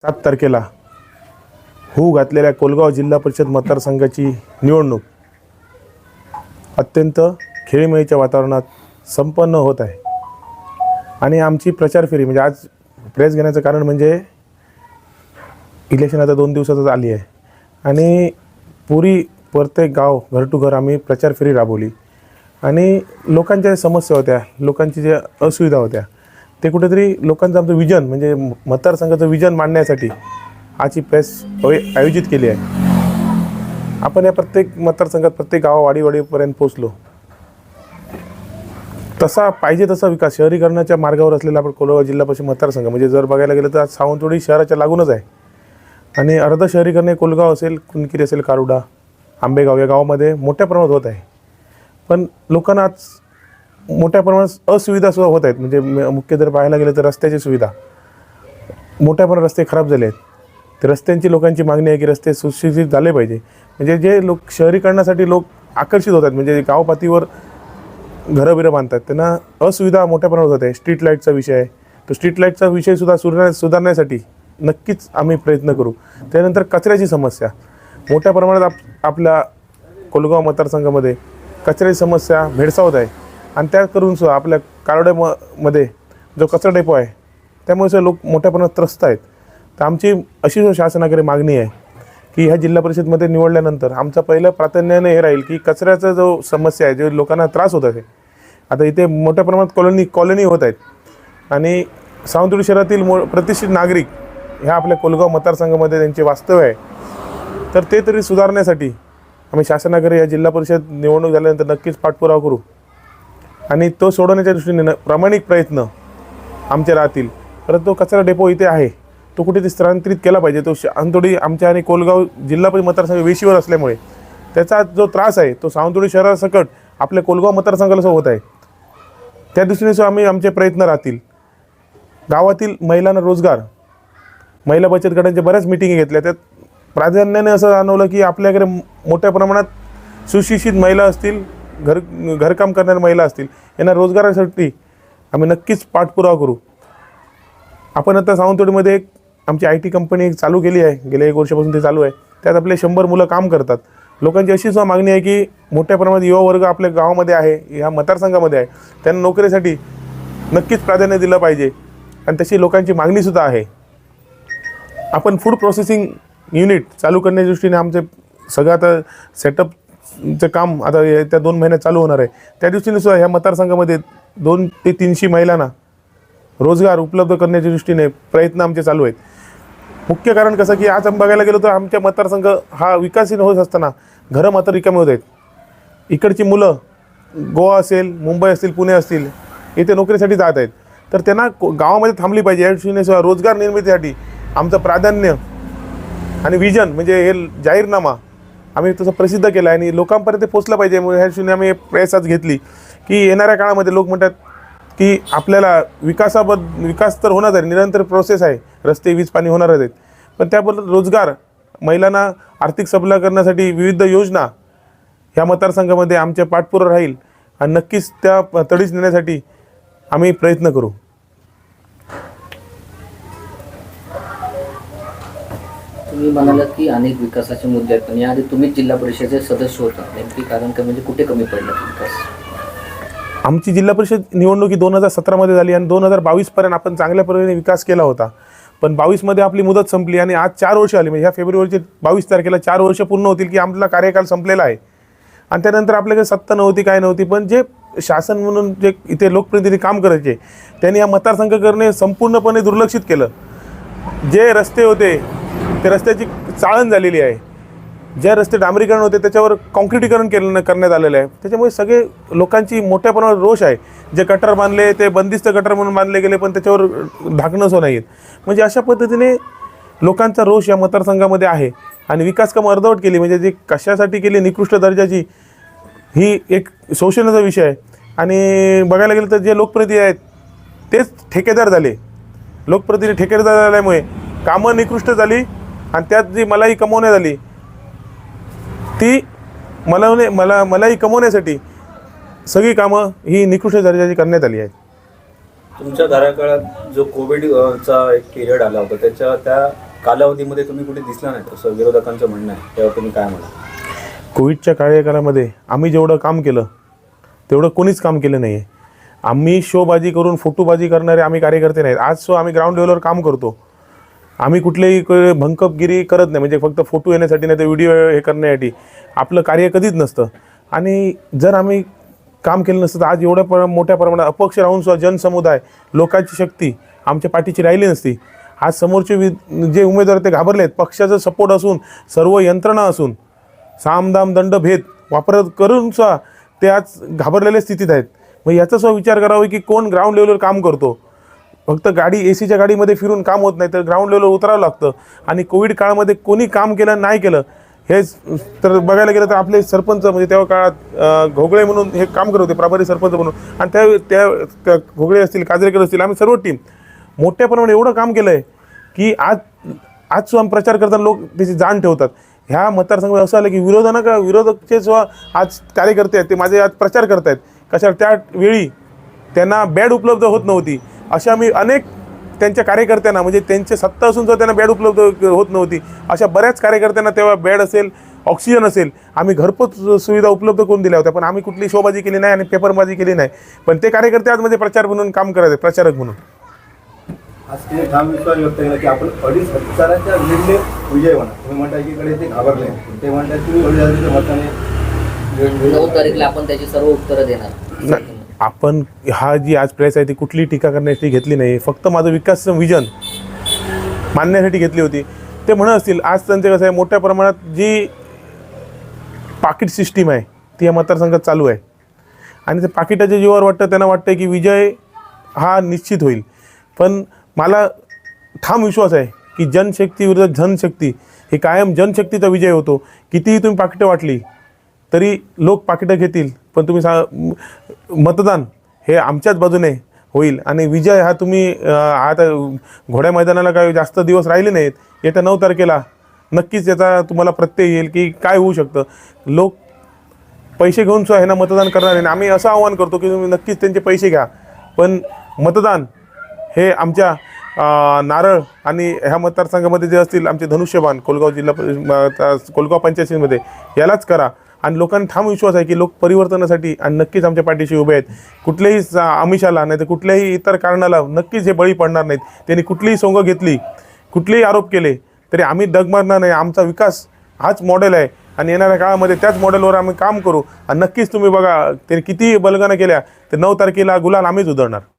7 तारखेला होऊ घातलेल्या कोलगाव जिल्हा परिषद मतदारसंघाची निवडणूक अत्यंत खेळीमेळीच्या वातावरणात संपन्न होत आहे. आणि आमची प्रचार फेरी म्हणजे आज प्रेस घेण्याचं कारण म्हणजे इलेक्शन आता 2 दिवसातच आली आहे आणि प्रत्येक गाव घर टू घर आम्ही प्रचार फेरी राबवली आणि लोकांच्या समस्या होत्या, लोकांची जे असुविधा होत्या ते कुठेतरी लोकांचं आमचं विजन म्हणजे मतदारसंघाचं विजन मांडण्यासाठी आजची प्रेस आयोजित केली आहे. आपण या प्रत्येक मतदारसंघात प्रत्येक गावावाडीपर्यंत पोहोचलो. तसा पाहिजे तसा विकास शहरीकरणाच्या मार्गावर असलेला आपण कोलगाव जिल्हा परिषद मतदारसंघ म्हणजे जर बघायला गेलं तर सावंतवाडी शहराच्या लागूनच आहे आणि अर्ध शहरीकरण हे कोलगाव असेल, कुणकिरी असेल, कारुडा, आंबेगाव या गावामध्ये मोठ्या प्रमाणात होत आहे. पण लोकांना आज मोठ्या प्रमाणात असुविधा सुद्धा होत आहेत. म्हणजे मुख्य जर पाहायला गेलं तर रस्त्याची सुविधा मोठ्या प्रमाणात रस्ते खराब झाले आहेत. ते रस्त्यांची लोकांची मागणी आहे की रस्ते सुशिक्षित झाले पाहिजे. म्हणजे जे लोक शहरीकरणासाठी लोक आकर्षित होतात म्हणजे गाव पातळीवर घरं बांधतात त्यांना असुविधा मोठ्या प्रमाणात होत आहे. स्ट्रीट लाईटचा विषय आहे, तो स्ट्रीट लाईटचा विषयसुद्धा सुधारण्यासाठी नक्कीच आम्ही प्रयत्न करू. त्यानंतर कचऱ्याची समस्या मोठ्या प्रमाणात आपल्या कोलगाव मतदारसंघामध्ये कचऱ्याची समस्या भेडसावत आहे आणि त्या करून सुद्धा आपल्या कारोड्यामध्ये जो कचरा डेपो आहे त्यामुळे लोक मोठ्या प्रमाणात त्रस्त आहेत. तर आमची अशी शासनाकडे मागणी आहे की ह्या जिल्हा परिषदमध्ये निवडल्यानंतर आमचं पहिलं प्राधान्याने हे राहील की कचऱ्याचा जो समस्या आहे जे लोकांना त्रास होत आहे. आता इथे मोठ्या प्रमाणात कॉलनी होत आहेत आणि सावंतवाडी शहरातील प्रतिष्ठित नागरिक ह्या आपल्या कोलगाव मतदारसंघामध्ये त्यांचे वास्तव्य आहे. तर ते तरी सुधारण्यासाठी आम्ही शासनाकडे या जिल्हा परिषद निवडणूक झाल्यानंतर नक्कीच पाठपुरावा करू आणि तो सोडवण्याच्या दृष्टीने प्रामाणिक प्रयत्न आमचे राहतील. परंतु तो कचरा डेपो इथे आहे तो कुठे स्थलांतरित केला पाहिजे. तो सावंतवाडी आमच्या आणि कोलगाव जिल्हा परिषद मतदारसंघ वेशीवर असल्यामुळे त्याचा जो त्रास आहे तो सावंतवाडी शहरासकट आपल्या कोलगाव मतदारसंघाला होत आहे. त्या दृष्टीने आम्ही आमचे प्रयत्न राहतील. गावातील महिलांना रोजगार, महिला बचत गटांच्या बऱ्याच मिटिंगी घेतल्या. त्यात प्राधान्याने असं जाणवलं की आपल्याकडे मोठ्या प्रमाणात सुशिक्षित महिला असतील, घरकाम करणाऱ्या महिला असतील, यांना रोजगारासाठी आम्ही नक्कीच पाठपुरावा करू. आपण आता सावंतवाडीमध्ये एक आमची IT कंपनी एक चालू केली आहे. गेल्या 1 वर्षापासून ते चालू आहे. त्यात आपले 100 मुलं काम करतात. लोकांची अशी सुद्धा मागणी आहे की मोठ्या प्रमाणात युवा वर्ग आपल्या गावामध्ये आहे, ह्या मतदारसंघामध्ये आहे, त्यांना नोकरीसाठी नक्कीच प्राधान्य दिलं पाहिजे आणि तशी लोकांची मागणीसुद्धा आहे. आपण फूड प्रोसेसिंग युनिट चालू करण्याच्या दृष्टीने आमचे सगळं आता सेटअपचं काम आता येत्या 2 महिन्यात चालू होणार आहे. त्या दृष्टीने सुद्धा ह्या मतदारसंघामध्ये 200 ते 300 महिलांना रोजगार उपलब्ध करण्याच्या दृष्टीने प्रयत्न आमचे चालू आहेत. मुख्य कारण कसं की आज आपण बघायला गेलो तर आमच्या मतदारसंघ हा विकसित होत असताना घरं मात्र रिकामी होत आहेत. इकडची मुलं गोवा असेल, मुंबई असतील, पुणे असतील इथे नोकरीसाठी जात आहेत. तर त्यांना गावामध्ये थांबली पाहिजे या दृष्टीने सुद्धा रोजगार निर्मितीसाठी आमचं प्राधान्य आणि विजन म्हणजे हे जाहीरनामा आम्ही तसं प्रसिद्ध केला आहे आणि लोकांपर्यंत पोचलं पाहिजे. ह्या दृष्टीने आम्ही प्रयास घेतली की येणाऱ्या काळामध्ये लोक म्हणतात की आपल्याला विकास तर होणार आहे, निरंतर प्रोसेस आहे, रस्ते, वीज, पाणी होणारच आहेत, पण त्याबरोबर रोजगार, महिलांना आर्थिक सबल करण्यासाठी विविध योजना ह्या मतदारसंघामध्ये आमच्या पाठपुरावा राहील आणि नक्कीच त्या तडीस नेण्यासाठी आम्ही प्रयत्न करू. तुम्ही म्हणालात की अनेक विकासाचे मुद्दे आहेत पण याआधी तुम्ही जिल्हा परिषदेचे सदस्य होता, नेमकी कारण काय म्हणजे कुठे कमी पडला विकास? आमची जिल्हा परिषद निवडणुकी 2017 झाली आणि 2022पर्यंत आपण चांगल्या प्रकारे विकास केला होता. पण 22मध्ये आपली मुदत संपली आणि आज 4 वर्ष आली. म्हणजे ह्या फेब्रुवारीच्या 22 तारखेला 4 वर्ष पूर्ण होतील की आपला कार्यकाल संपलेला आहे आणि त्यानंतर आपल्याकडे सत्ता नव्हती, काय नव्हती. पण जे शासन म्हणून जे इथे लोकप्रतिनिधी काम करायचे त्यांनी या मतदारसंघाकडे संपूर्णपणे दुर्लक्षित केलं. जे रस्ते होते ते रस्त्याची चाळण झालेली आहे. ज्या रस्ते डांबरीकरण होते त्याच्यावर काँक्रिटीकरण करण्यात आलेलं आहे. त्याच्यामुळे सगळे लोकांची मोठ्या प्रमाणात रोष आहे. जे गटर बांधले ते बंदिस्त गटर म्हणून बांधले गेले पण त्याच्यावर ढाकणंच नाहीत. म्हणजे अशा पद्धतीने लोकांचा रोष या मतदारसंघामध्ये आहे आणि विकास कामं अर्धवट केली. म्हणजे जे कशासाठी केली, निकृष्ट दर्जाची, ही एक शोषणाचा विषय आहे. आणि बघायला गेलं तर जे लोकप्रतिनिधी आहेत तेच ठेकेदार झाले. लोकप्रतिनिधी ठेकेदार झाल्यामुळे कामं निकृष्ट झाली आणि त्यात जी मलाई कमवण्यात आली ती मलाई कमवण्यासाठी सगळी कामं ही निकृष्ट दर्जाची करण्यात आली आहेत. तुमच्या कार्यकाळात जो कोविडचा एक पिरियड आला होता त्या कालावधीमध्ये तुम्ही कुठे दिसला नाही असं विरोधकांचं म्हणणं आहे, तेव्हा तुम्ही काय म्हणाल? कोविडच्या कार्यकालामध्ये आम्ही जेवढं काम केलं तेवढं कोणीच काम केलं नाही आहे. आम्ही शोबाजी करून फोटोबाजी करणारे आम्ही कार्यकर्ते नाहीत. आज आम्ही ग्राउंड लेवलवर काम करतो. आम्ही कुठलेही भंकपगिरी करत नाही, म्हणजे फक्त फोटो येण्यासाठी नाही तर व्हिडिओ हे करण्यासाठी. आपलं कार्य कधीच नसतं. आणि जर आम्ही काम केलं नसतं तर आज एवढ्या मोठ्या प्रमाणात अपक्ष राहून सुद्धा जनसमुदाय, लोकांची शक्ती आमच्या पाठीची राहिली नसती. आज समोरचे जे उमेदवार ते घाबरले आहेत. पक्षाचा सपोर्ट असून, सर्व यंत्रणा असून, सामदाम दंड भेद वापर करून सुद्धा ते आज घाबरलेल्या स्थितीत आहेत. मग याचा सुद्धा विचार करावा की कोण ग्राउंड लेवलवर काम करतो. फक्त गाडी AC च्या गाडीमध्ये फिरून काम होत नाही, तर ग्राउंड लेवलवर उतरावं लागतं. आणि कोविड काळामध्ये कोणी काम केलं नाही केलं हे तर बघायला गेलं तर आपले सरपंच, म्हणजे तेव्हा काळात घोगळे म्हणून हे काम करत होते, प्रभारी सरपंच म्हणून. आणि त्या घोगळे असतील, काजरेकर असतील, आम्ही सर्व टीम मोठ्या प्रमाणात एवढं काम केलं आहे की आज सुद्धा प्रचार करताना लोक त्याची जाण ठेवतात. ह्या मतदारसंघात असं आलं की विरोधकचे सुद्धा आज कार्यकर्ते आहेत, ते माझे आज प्रचार करत आहेत. कशा त्यावेळी त्यांना बॅड उपलब्ध होत नव्हती. अशा मी अनेक त्यांच्या कार्यकर्त्यांना, म्हणजे त्यांचे सत्ता असून सुद्धा त्यांना बॅड उपलब्ध होत नव्हती, अशा बऱ्याच कार्यकर्त्यांना तेव्हा बॅड असेल, ऑक्सिजन असेल, आम्ही घरपोच सुविधा उपलब्ध करून दिल्या होत्या. पण आम्ही कुठली शोबाजी केली नाही आणि पेपरबाजी केली नाही. पण ते कार्यकर्ते आज म्हणजे प्रचार म्हणून काम करायचे, प्रचारक म्हणून. आज ते ठाम विश्वास व्यक्त केला की आपण 2,500च्या लीडने विजय होणार. तुम्ही म्हणता एकीकडे ते घाबरले, ते म्हणतात तुम्ही 2,500च्या मताने 9 तारीखला आपण त्याची सर्व उत्तरं देणार. आपण हा जी आज प्रेस आहे ती कुठली टीका करण्यासाठी घेतली नाही, फक्त माझं विकास विजन मांडण्यासाठी घेतली होती. ते म्हणत असतील आज त्यांचे कसं आहे, मोठ्या प्रमाणात जी पाकिट सिस्टीम आहे ती या मतदारसंघात चालू आहे. आणि ते पाकिटाच्या जीवावर वाटतं, त्यांना वाटतं की विजय हा निश्चित होईल. पण मला ठाम विश्वास आहे की जनशक्ती विरुद्ध जनशक्ती हे कायम जनशक्तीचा विजय होतो. कितीही तुम्ही पाकिटं वाटली तरी लोक पाकिटं घेतील, पण तुम्ही मतदान हे आमच्याच बाजूने होईल. आणि विजय हा तुम्ही आता घोड्या मैदानाला काही जास्त दिवस राहिले नाहीत. येत्या 9 तारखेला नक्कीच याचा तुम्हाला प्रत्यय येईल की काय होऊ शकतं. लोक पैसे घेऊन सुद्धा ह्यांना मतदान करणार आहे. आम्ही असं आवाहन करतो की तुम्ही नक्कीच त्यांचे पैसे घ्या, पण मतदान हे आमच्या नारळ आणि ह्या मतदारसंघामध्ये जे असतील आमचे धनुष्यबाण कोलगाव पंचायतीमध्ये यालाच करा. आणि लोकांना ठाम विश्वास आहे की लोक परिवर्तनासाठी आणि नक्कीच आमच्या पाठीशी उभे आहेत. कुठल्याही आमिषाला नाही तर कुठल्याही इतर कारणाला नक्कीच हे बळी पडणार नाहीत. त्यांनी कुठलीही सोंग घेतली, कुठलेही आरोप केले तरी आम्ही डगमगणार नाही. आमचा विकास हाच मॉडेल आहे आणि येणाऱ्या काळामध्ये त्याच मॉडेलवर आम्ही काम करू. आणि नक्कीच तुम्ही बघा, त्यांनी किती बलगाना केल्या तर 9 तारखेला गुलाल आम्हीच उधळणार.